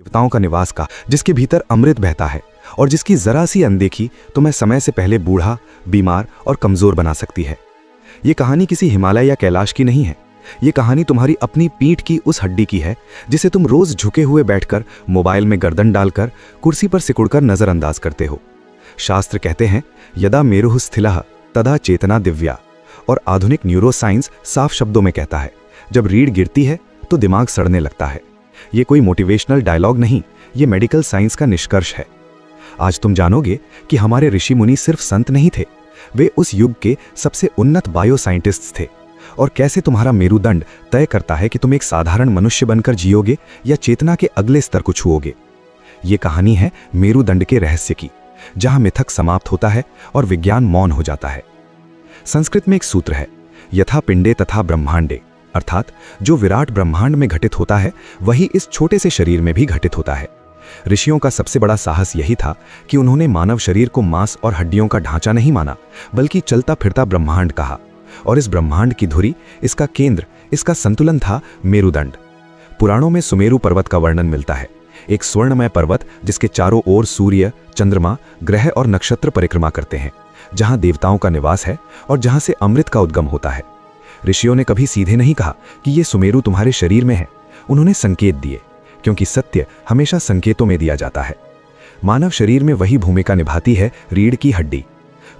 देवताओं का निवास का, जिसके भीतर अमृत बहता है और जिसकी जरा सी अनदेखी तुम्हें समय से पहले बूढ़ा, बीमार और कमजोर बना सकती है। ये कहानी किसी हिमालय या कैलाश की नहीं है। ये कहानी तुम्हारी अपनी पीठ की उस हड्डी की है जिसे तुम रोज झुके हुए बैठकर, मोबाइल में गर्दन डालकर, कुर्सी पर सिकुड़कर नजरअंदाज करते हो। शास्त्र कहते हैं, यदा मेरुः स्थिलः तदा चेतना दिव्या। और आधुनिक न्यूरोसाइंस साफ शब्दों में कहता है, जब रीढ़ गिरती है तो दिमाग सड़ने लगता है। ये कोई मोटिवेशनल डायलॉग नहीं, ये मेडिकल साइंस का निष्कर्ष है। आज तुम जानोगे कि हमारे ऋषि मुनि सिर्फ संत नहीं थे, वे उस युग के सबसे उन्नत बायो साइंटिस्ट्स थे। और कैसे तुम्हारा मेरुदंड तय करता है कि तुम एक साधारण मनुष्य बनकर जियोगे या चेतना के अगले स्तर को छुओगे। ये कहानी है मेरुदंड के रहस्य की, जहां मिथक समाप्त होता है और विज्ञान मौन हो जाता है। संस्कृत में एक सूत्र है, यथा पिंडे तथा ब्रह्मांडे, अर्थात जो विराट ब्रह्मांड में घटित होता है वही इस छोटे से शरीर में भी घटित होता है। ऋषियों का सबसे बड़ा साहस यही था कि उन्होंने मानव शरीर को मांस और हड्डियों का ढांचा नहीं माना, बल्कि चलता फिरता ब्रह्मांड कहा। और इस ब्रह्मांड की धुरी, इसका केंद्र, इसका संतुलन था मेरुदंड। पुराणों में सुमेरु पर्वत का वर्णन मिलता है, एक स्वर्णमय पर्वत जिसके चारों ओर सूर्य, चंद्रमा, ग्रह और नक्षत्र परिक्रमा करते हैं, जहां देवताओं का निवास है और जहां से अमृत का उद्गम होता है। ऋषियों ने कभी सीधे नहीं कहा कि ये सुमेरु तुम्हारे शरीर में है, उन्होंने संकेत दिए, क्योंकि सत्य हमेशा संकेतों में दिया जाता है। मानव शरीर में वही भूमिका निभाती है रीढ़ की हड्डी।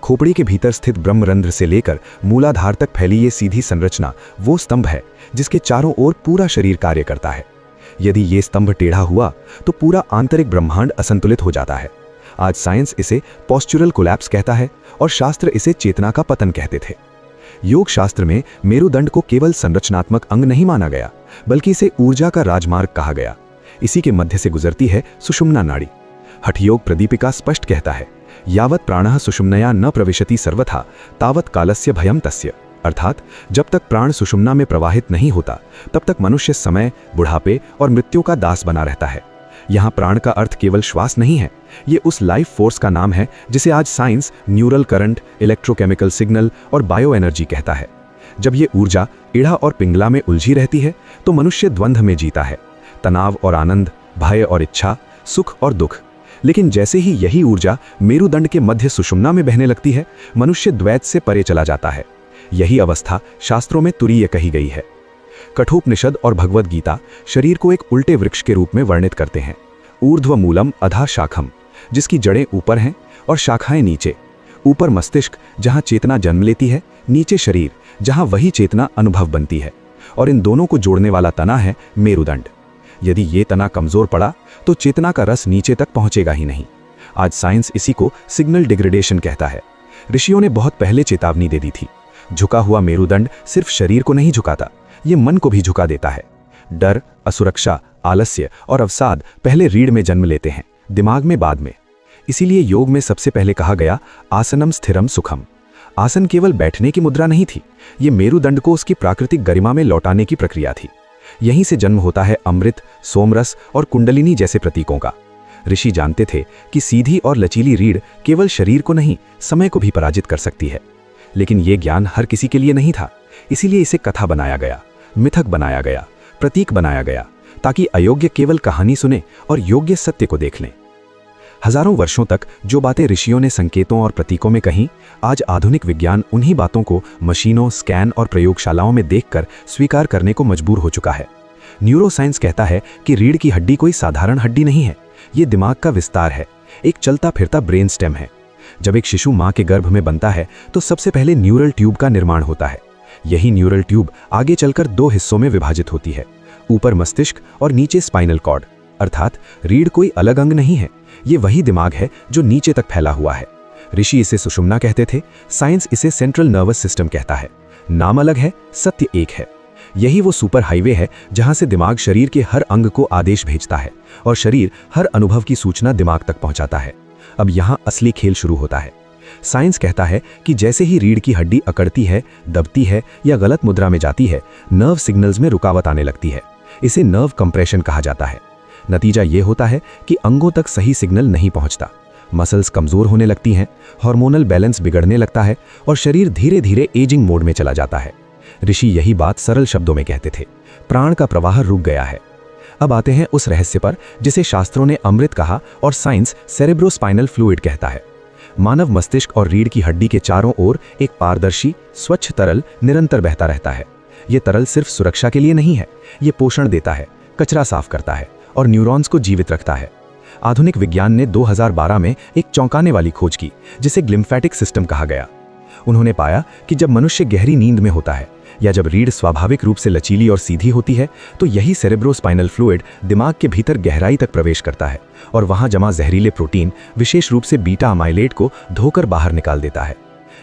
खोपड़ी के भीतर स्थित ब्रह्मरंध्र से लेकर मूलाधार तक फैली ये सीधी संरचना वो स्तंभ है जिसके चारों ओर पूरा शरीर कार्य करता है। यदि ये स्तंभ टेढ़ा हुआ तो पूरा आंतरिक ब्रह्मांड असंतुलित हो जाता है। आज साइंस इसे पॉस्चुरल कोलैप्स कहता है और शास्त्र इसे चेतना का पतन कहते थे। योग शास्त्र में मेरुदंड को केवल संरचनात्मक अंग नहीं माना गया, बल्कि इसे ऊर्जा का राजमार्ग कहा गया। इसी के मध्य से गुजरती है सुषुम्ना नाड़ी। हठयोग प्रदीपिका स्पष्ट कहता है, यावत् प्राणः सुषुम्नया न प्रविशति सर्वथा तावत् कालस्य भयं तस्य। अर्थात जब तक प्राण सुषुम्ना में प्रवाहित नहीं होता तब तक मनुष्य समय, बुढ़ापे और मृत्यु का दास बना रहता है। यहाँ प्राण का अर्थ केवल श्वास नहीं है, ये उस लाइफ फोर्स का नाम है जिसे आज science neural current, electrochemical signal और बायो एनर्जी कहता है। जब ये ऊर्जा इड़ा और पिंगला में उलझी रहती है तो मनुष्य द्वंद्व में जीता है, तनाव और आनंद, भय और इच्छा, सुख और दुख। लेकिन जैसे ही यही ऊर्जा मेरुदंड के मध्य सुषुम्ना में बहने लगती है, मनुष्य द्वैत से परे चला जाता है। यही अवस्था शास्त्रों में तुरीय कही गई है। कठोपनिषद और भगवद गीता शरीर को एक उल्टे वृक्ष के रूप में वर्णित करते हैं। ऊर्ध्व मूलम अधा शाखम, जिसकी जड़ें ऊपर हैं और शाखाएं नीचे। ऊपर मस्तिष्क जहां चेतना जन्म लेती है, नीचे शरीर जहां वही चेतना अनुभव बनती है। और इन दोनों को जोड़ने वाला तना है मेरुदंड। यदि ये तना कमजोर पड़ा तो चेतना का रस नीचे तक पहुंचेगा ही नहीं। आज साइंस इसी को सिग्नल डिग्रेडेशन कहता है। ऋषियों ने बहुत पहले चेतावनी दे दी थी। झुका हुआ मेरुदंड सिर्फ शरीर को नहीं झुकाता, ये मन को भी झुका देता है। डर, असुरक्षा, आलस्य और अवसाद पहले रीढ़ में जन्म लेते हैं, दिमाग में बाद में। इसीलिए योग में सबसे पहले कहा गया, आसनम स्थिरम सुखम। आसन केवल बैठने की मुद्रा नहीं थी, ये मेरुदंड को उसकी प्राकृतिक गरिमा में लौटाने की प्रक्रिया थी। यहीं से जन्म होता है अमृत, सोमरस और कुंडलिनी जैसे प्रतीकों का। ऋषि जानते थे कि सीधी और लचीली रीढ़ केवल शरीर को नहीं, समय को भी पराजित कर सकती है। लेकिन यह ज्ञान हर किसी के लिए नहीं था, इसीलिए इसे कथा बनाया गया, मिथक बनाया गया, प्रतीक बनाया गया, ताकि अयोग्य केवल कहानी सुने और योग्य सत्य को देख लें। हजारों वर्षों तक जो बातें ऋषियों ने संकेतों और प्रतीकों में कहीं, आज आधुनिक विज्ञान उन्हीं बातों को मशीनों, स्कैन और प्रयोगशालाओं में देखकर स्वीकार करने को मजबूर हो चुका है। न्यूरोसाइंस कहता है कि रीढ़ की हड्डी कोई साधारण हड्डी नहीं है, ये दिमाग का विस्तार है, एक चलता फिरता ब्रेन स्टेम है। जब एक शिशु मां के गर्भ में बनता है तो सबसे पहले न्यूरल ट्यूब का निर्माण होता है। यही न्यूरल ट्यूब आगे चलकर दो हिस्सों में विभाजित होती है, ऊपर मस्तिष्क और नीचे स्पाइनल कॉर्ड। अर्थात रीढ़ कोई अलग अंग नहीं है, ये वही दिमाग है जो नीचे तक फैला हुआ है। ऋषि इसे सुषुम्ना कहते थे, साइंस इसे सेंट्रल नर्वस सिस्टम कहता है। नाम अलग है, सत्य एक है। यही वो सुपर हाईवे है जहां से दिमाग शरीर के हर अंग को आदेश भेजता है और शरीर हर अनुभव की सूचना दिमाग तक पहुंचाता है। अब यहां असली खेल शुरू होता है। साइंस कहता है कि जैसे ही रीढ़ की हड्डी अकड़ती है, दबती है या गलत मुद्रा में जाती है, नर्व सिग्नल्स में रुकावट आने लगती है। इसे नर्व कंप्रेशन कहा जाता है। नतीजा ये होता है कि अंगों तक सही सिग्नल नहीं पहुंचता, मसल्स कमजोर होने लगती हैं, हार्मोनल बैलेंस बिगड़ने लगता है और शरीर धीरे धीरे एजिंग मोड में चला जाता है। ऋषि यही बात सरल शब्दों में कहते थे, प्राण का प्रवाह रुक गया है। अब आते हैं उस रहस्य पर जिसे शास्त्रों ने अमृत कहा और साइंस सेरेब्रोस्पाइनल फ्लूइड कहता है। मानव मस्तिष्क और रीढ़ की हड्डी के चारों ओर एक पारदर्शी स्वच्छ तरल निरंतर बहता रहता है। ये तरल सिर्फ सुरक्षा के लिए नहीं है, ये पोषण देता है, कचरा साफ करता है और न्यूरॉन्स को जीवित रखता है। आधुनिक विज्ञान ने 2012 में एक चौंकाने वाली खोज की जिसे ग्लिम्फेटिक सिस्टम कहा गया। उन्होंने पाया कि जब मनुष्य गहरी नींद में होता है या जब रीढ़ स्वाभाविक रूप से लचीली और सीधी होती है तो यही सेरेब्रोस्पाइनल फ्लूइड दिमाग के भीतर गहराई तक प्रवेश करता है और वहां जमा जहरीले प्रोटीन, विशेष रूप से बीटा अमाइलेड को धोकर बाहर निकाल देता है।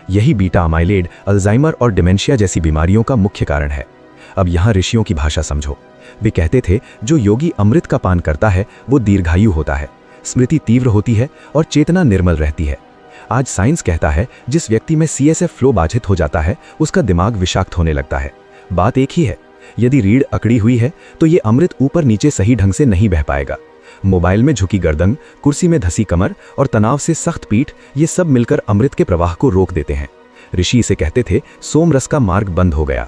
यही बीटा अमाइलेड अल्जाइमर और डिमेंशिया जैसी बीमारियों का मुख्य कारण है। अब यहाँ ऋषियों की भाषा समझो। वे कहते थे जो योगी अमृत का पान करता है वो दीर्घायु होता है, स्मृति तीव्र होती है और चेतना निर्मल रहती है। आज साइंस कहता है जिस व्यक्ति में CSF फ्लो बाधित हो जाता है उसका दिमाग विषाक्त होने लगता है। बात एक ही है, यदि रीढ़ अकड़ी हुई है तो ये अमृत ऊपर नीचे सही ढंग से नहीं बह पाएगा। मोबाइल में झुकी गर्दन, कुर्सी में धसी कमर और तनाव से सख्त पीठ, ये सब मिलकर अमृत के प्रवाह को रोक देते हैं। ऋषि इसे कहते थे सोमरस का मार्ग बंद हो गया।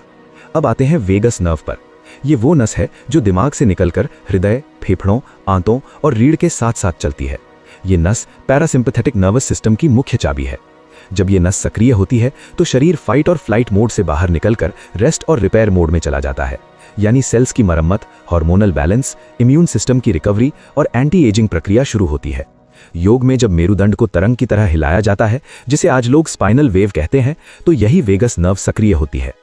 अब आते हैं वेगस नर्व पर। ये वो नस है जो दिमाग से निकलकर हृदय, फेफड़ों, आंतों और रीढ़ के साथ साथ चलती है। ये नस पैरासिम्पैथेटिक नर्वस सिस्टम की मुख्य चाबी है। जब ये नस सक्रिय होती है तो शरीर फाइट और फ्लाइट मोड से बाहर निकलकर रेस्ट और रिपेयर मोड में चला जाता है, यानी सेल्स की मरम्मत, हार्मोनल बैलेंस, इम्यून सिस्टम की रिकवरी और एंटी एजिंग प्रक्रिया शुरू होती है। योग में जब मेरुदंड को तरंग की तरह हिलाया जाता है, जिसे आज लोग स्पाइनल वेव कहते हैं, तो यही वेगस नर्व सक्रिय होती है।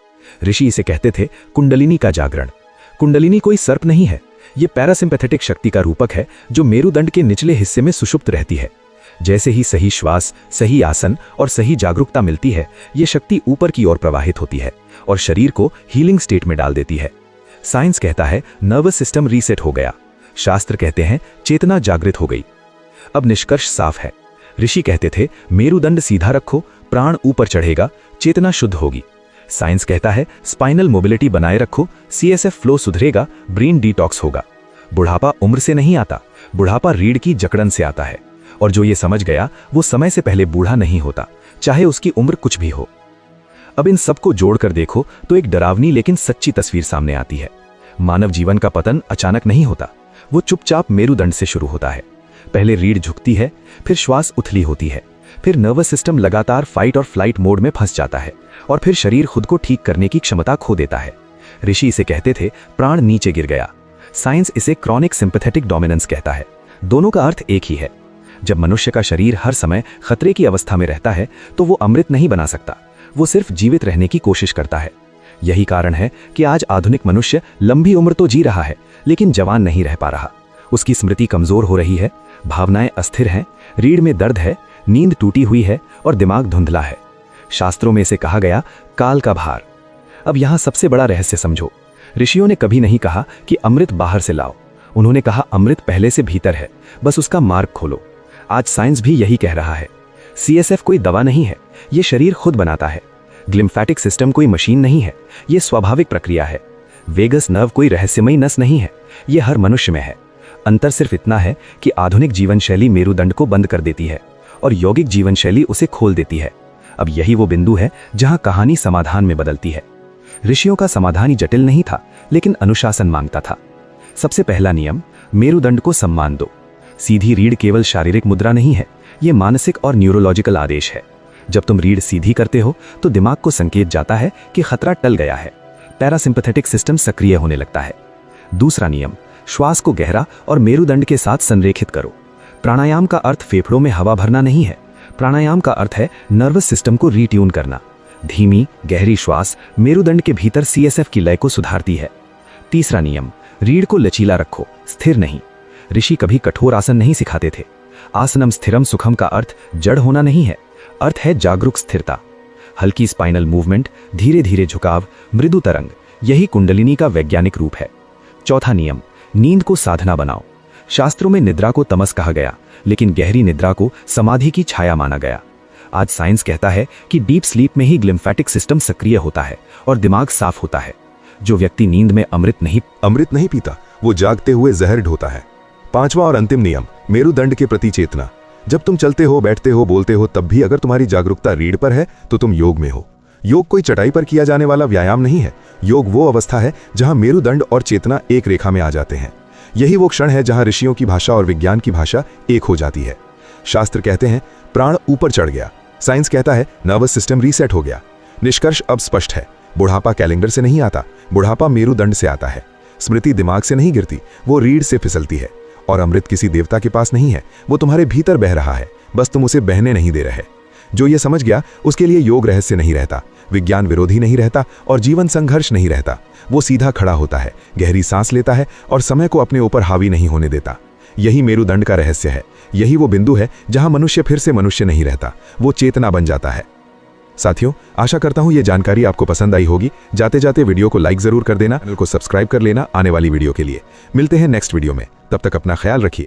ऋषि इसे कहते थे कुंडलिनी का जागरण। कुंडलिनी कोई सर्प नहीं है, ये पैरासिम्पैथेटिक शक्ति का रूपक है जो मेरुदंड के निचले हिस्से में सुषुप्त रहती है। जैसे ही सही श्वास, सही आसन और सही जागरूकता मिलती है, ये शक्ति ऊपर की ओर प्रवाहित होती है और शरीर को हीलिंग स्टेट में डाल देती है। साइंस कहता है नर्वस सिस्टम रीसेट हो गया, शास्त्र कहते हैं चेतना जागृत हो गई। अब निष्कर्ष साफ है। ऋषि कहते थे मेरुदंड सीधा रखो, प्राण ऊपर चढ़ेगा, चेतना शुद्ध होगी। साइंस कहता है स्पाइनल मोबिलिटी बनाए रखो, CSF फ्लो सुधरेगा, ब्रेन डिटॉक्स होगा। बुढ़ापा उम्र से नहीं आता, बुढ़ापा रीढ़ की जकड़न से आता है। और जो ये समझ गया वो समय से पहले बूढ़ा नहीं होता, चाहे उसकी उम्र कुछ भी हो। अब इन सबको जोड़कर देखो तो एक डरावनी लेकिन सच्ची तस्वीर सामने आती है। मानव जीवन का पतन अचानक नहीं होता, वो चुपचाप मेरुदंड से शुरू होता है। पहले रीढ़ झुकती है, फिर श्वास उथली होती है, फिर नर्वस सिस्टम लगातार फाइट और फ्लाइट मोड में फंस जाता है और फिर शरीर खुद को ठीक करने की क्षमता खो देता है। ऋषि इसे कहते थे प्राण नीचे गिर गया। साइंस इसे क्रॉनिक सिंपैथेटिक डोमिनेंस कहता है। दोनों का अर्थ एक ही है। जब मनुष्य का शरीर हर समय खतरे की अवस्था में रहता है तो वो अमृत नहीं बना सकता, वो सिर्फ जीवित रहने की कोशिश करता है। यही कारण है कि आज आधुनिक मनुष्य लंबी उम्र तो जी रहा है लेकिन जवान नहीं रह पा रहा। उसकी स्मृति कमजोर हो रही है, भावनाएं अस्थिर हैं, रीढ़ में दर्द है, नींद टूटी हुई है और दिमाग धुंधला है। शास्त्रों में इसे कहा गया काल का भार। अब यहां सबसे बड़ा रहस्य समझो। ऋषियों ने कभी नहीं कहा कि अमृत बाहर से लाओ, उन्होंने कहा अमृत पहले से भीतर है, बस उसका मार्ग खोलो। आज साइंस भी यही कह रहा है। CSF कोई दवा नहीं है, ये शरीर खुद बनाता है। ग्लिम्फेटिक सिस्टम कोई मशीन नहीं है, ये स्वाभाविक प्रक्रिया है। वेगस नर्व कोई रहस्यमयी नस नहीं है, ये हर मनुष्य में है। अंतर सिर्फ इतना है कि आधुनिक जीवन शैली मेरुदंड को बंद कर देती है और यौगिक जीवन शैली उसे खोल देती है। अब यही वो बिंदु है जहां कहानी समाधान में बदलती है। ऋषियों का समाधान ही जटिल नहीं था लेकिन अनुशासन मांगता था। सबसे पहला नियम, मेरुदंड को सम्मान दो। सीधी रीढ़ केवल शारीरिक मुद्रा नहीं है, ये मानसिक और न्यूरोलॉजिकल आदेश है। जब तुम रीढ़ सीधी करते हो तो दिमाग को संकेत जाता है कि खतरा टल गया है, पैरासिम्पैथेटिक सिस्टम सक्रिय होने लगता है। दूसरा नियम, श्वास को गहरा और मेरुदंड के साथ संरेखित करो। प्राणायाम का अर्थ फेफड़ों में हवा भरना नहीं है, प्राणायाम का अर्थ है नर्वस सिस्टम को रीट्यून करना। धीमी गहरी श्वास मेरुदंड के भीतर CSF की लय को सुधारती है। तीसरा नियम, रीढ़ को लचीला रखो, स्थिर नहीं। ऋषि कभी कठोर आसन नहीं सिखाते थे। आसनम स्थिरम सुखम का अर्थ जड़ होना नहीं है, अर्थ है जागरूक स्थिरता। हल्की स्पाइनल मूवमेंट, धीरे धीरे झुकाव, मृदु तरंग, यही कुंडलिनी का वैज्ञानिक रूप है। चौथा नियम, नींद को साधना बनाओ। शास्त्रों में निद्रा को तमस कहा गया लेकिन गहरी निद्रा को समाधि की छाया माना गया। आज साइंस कहता है कि डीप स्लीप में ही ग्लिम्फेटिक सिस्टम सक्रिय होता है और दिमाग साफ होता है। जो व्यक्ति नींद में अमृत नहीं पीता, वो जागते हुए जहर ढोता है। पांचवा और अंतिम नियम, मेरुदंड के प्रति चेतना। जब तुम चलते हो, बैठते हो, बोलते हो, तब भी अगर तुम्हारी जागरूकता रीढ़ पर है तो तुम योग में हो। योग कोई चटाई पर किया जाने वाला व्यायाम नहीं है। योग वो अवस्था है जहां मेरुदंड और चेतना एक रेखा में आ जाते हैं। यही वो क्षण है जहां ऋषियों की भाषा और विज्ञान की भाषा एक हो जाती है। शास्त्र कहते हैं प्राण ऊपर चढ़ गया, साइंस कहता है नर्वस सिस्टम रीसेट हो गया। निष्कर्ष अब स्पष्ट है, बुढ़ापा कैलेंडर से नहीं आता, बुढ़ापा मेरुदंड से आता है। स्मृति दिमाग से नहीं गिरती, वो रीढ़ से फिसलती है। और अमृत किसी देवता के पास नहीं है, वो तुम्हारे भीतर बह रहा है, बस तुम उसे बहने नहीं दे रहे। जो ये समझ गया उसके लिए योग रहस्य नहीं रहता, विज्ञान विरोधी नहीं रहता और जीवन संघर्ष नहीं रहता। वो सीधा खड़ा होता है, गहरी सांस लेता है और समय को अपने ऊपर हावी नहीं होने देता। यही मेरुदंड का रहस्य है। यही वो बिंदु है जहां मनुष्य फिर से मनुष्य नहीं रहता, वो चेतना बन जाता है। साथियों, आशा करता हूं ये जानकारी आपको पसंद आई होगी। जाते जाते वीडियो को लाइक जरूर कर देना, चैनल को सब्सक्राइब कर लेना आने वाली वीडियो के लिए। मिलते हैं नेक्स्ट वीडियो में, तब तक अपना ख्याल रखिए।